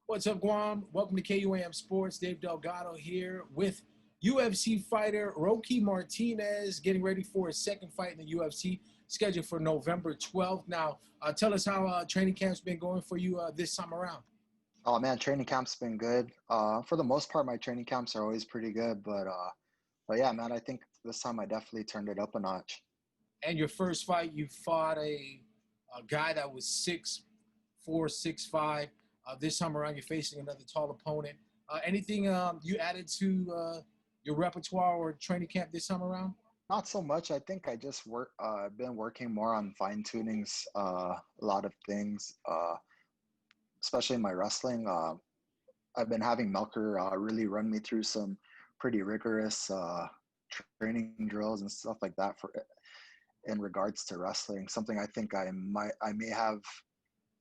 What's up, Guam? Welcome to KUAM Sports. Dave Delgado here with UFC fighter Roque Martinez, getting ready for his second fight in the UFC, scheduled for November 12th. Now, tell us how training camp's been going for you this time around. Oh man, training camp's been good. For the most part, my training camps are always pretty good, but yeah, man, I think this time I definitely turned it up a notch. And your first fight, you fought a guy that was 6'4", 6'5". This time around, you're facing another tall opponent. Anything you added to your repertoire or training camp this time around? Not so much. I think I just I've been working more on fine tunings, a lot of things, especially in my wrestling. I've been having Melker really run me through some pretty rigorous training drills and stuff like that for in regards to wrestling. Something I think I may have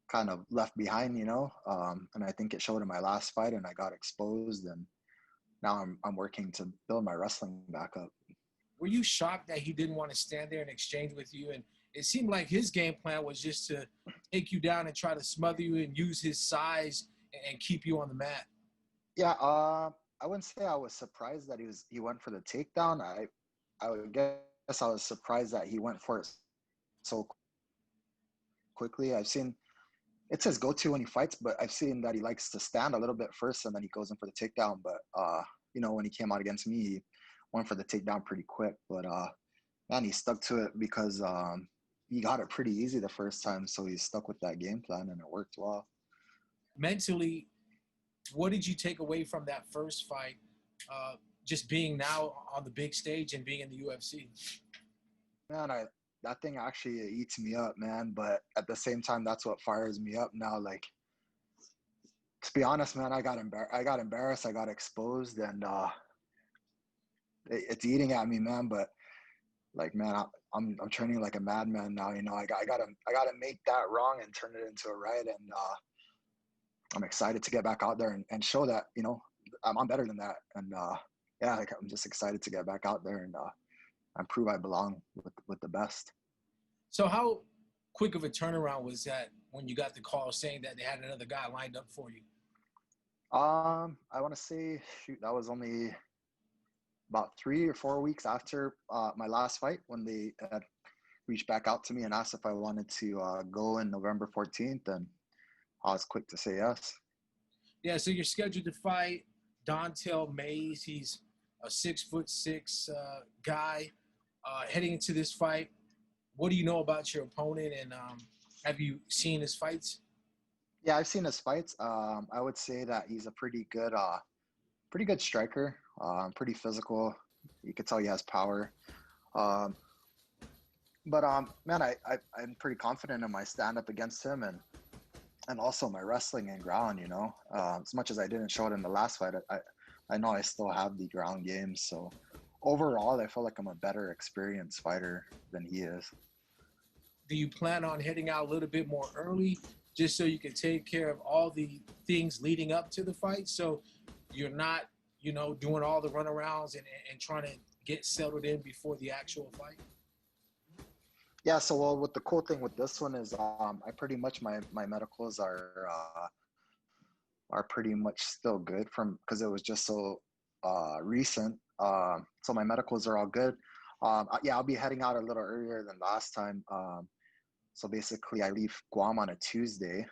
kind of left behind, and I think it showed in my last fight, and I got exposed, and now I'm working to build my wrestling back up. Were you shocked that he didn't want to stand there and exchange with you? And it seemed like his game plan was just to take you down and try to smother you and use his size and keep you on the mat. Yeah, I wouldn't say I was surprised that he went for the takedown. I would guess I was surprised that he went for it so quickly. I've seen it's his go-to when he fights, but I've seen that he likes to stand a little bit first and then he goes in for the takedown. But when he came out against me, he went for the takedown pretty quick. But man, he stuck to it because he got it pretty easy the first time, so he stuck with that game plan and it worked well. Mentally, what did you take away from that first fight? Just being now on the big stage and being in the UFC. Man, that thing actually eats me up, man. But at the same time, that's what fires me up now. Like, to be honest, man, I got embarrassed, I got exposed, and it's eating at me, man. But like, man, I'm training like a madman now. I gotta make that wrong and turn it into a right. And I'm excited to get back out there and show that I'm better than that. And yeah, like, I'm just excited to get back out there and prove I belong with the best. So how quick of a turnaround was that when you got the call saying that they had another guy lined up for you? I want to say, shoot, that was only about 3 or 4 weeks after my last fight when they had reached back out to me and asked if I wanted to go in November 14th, and I was quick to say yes. Yeah, so you're scheduled to fight Dontel Mays. He's a 6'6" guy. Heading into this fight, what do you know about your opponent, and have you seen his fights? Yeah, I've seen his fights. I would say that he's a pretty good striker. Pretty physical. You could tell he has power. Um, but man, I'm pretty confident in my stand up against him, and also my wrestling and ground. As much as I didn't show it in the last fight, I know I still have the ground game. So overall, I feel like I'm a better experienced fighter than he is. Do you plan on heading out a little bit more early just so you can take care of all the things leading up to the fight, so you're not, doing all the runarounds and trying to get settled in before the actual fight? Yeah, so well, what the cool thing with this one is, I pretty much my medicals are pretty much still good from because it was just so recent. So my medicals are all good. Yeah, I'll be heading out a little earlier than last time. So basically, I leave Guam on a Tuesday,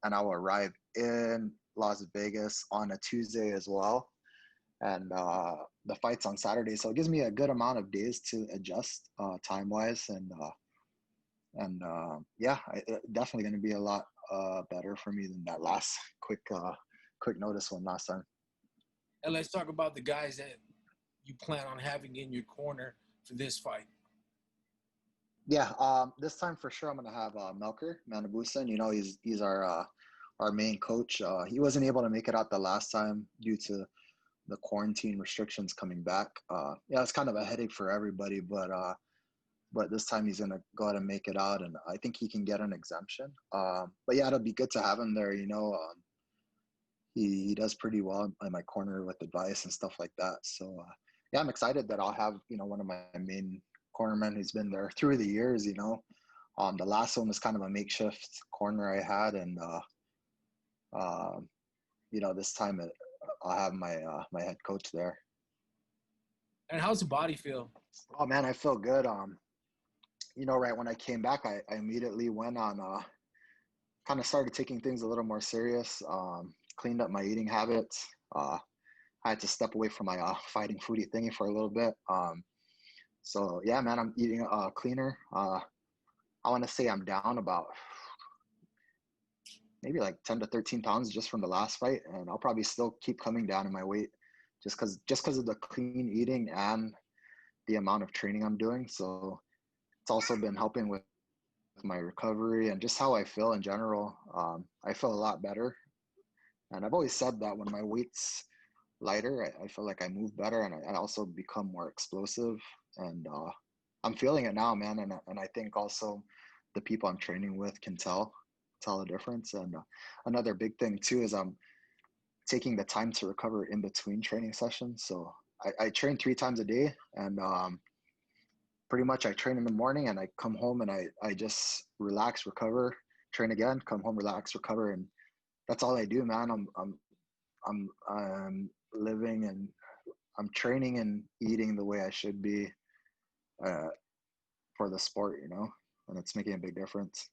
and I will arrive in Las Vegas on a Tuesday as well. And the fight's on Saturday, so it gives me a good amount of days to adjust time wise, and yeah, definitely going to be a lot better for me than that last quick notice one last time. And let's talk about the guys that you plan on having in your corner for this fight. Yeah, this time for sure I'm going to have Melker Manabusan. He's our main coach. He wasn't able to make it out the last time due to the quarantine restrictions coming back. Yeah, it's kind of a headache for everybody, but this time he's gonna go ahead and make it out, and I think he can get an exemption. But yeah, it'll be good to have him there. He does pretty well in my corner with advice and stuff like that. So yeah, I'm excited that I'll have one of my main cornermen who's been there through the years. The last one was kind of a makeshift corner I had, and this time I'll have my head coach there. And how's the body feel? Oh man, I feel good. Right when I came back, I immediately went on kind of started taking things a little more serious. Cleaned up my eating habits. I had to step away from my fighting foodie thingy for a little bit. So yeah, man, I'm eating cleaner. I want to say I'm down about maybe like 10 to 13 pounds just from the last fight, and I'll probably still keep coming down in my weight just because of the clean eating and the amount of training I'm doing. So it's also been helping with my recovery and just how I feel in general. I feel a lot better, and I've always said that when my weight's lighter, I feel like I move better, and I also become more explosive. And I'm feeling it now, man. And I think also the people I'm training with can tell the difference. And another big thing too is I'm taking the time to recover in between training sessions. So I train 3 times a day, and pretty much I train in the morning and I come home and I just relax, recover, train again, come home, relax, recover, and that's all I do, man. I'm living and I'm training and eating the way I should be uh, for the sport, and it's making a big difference.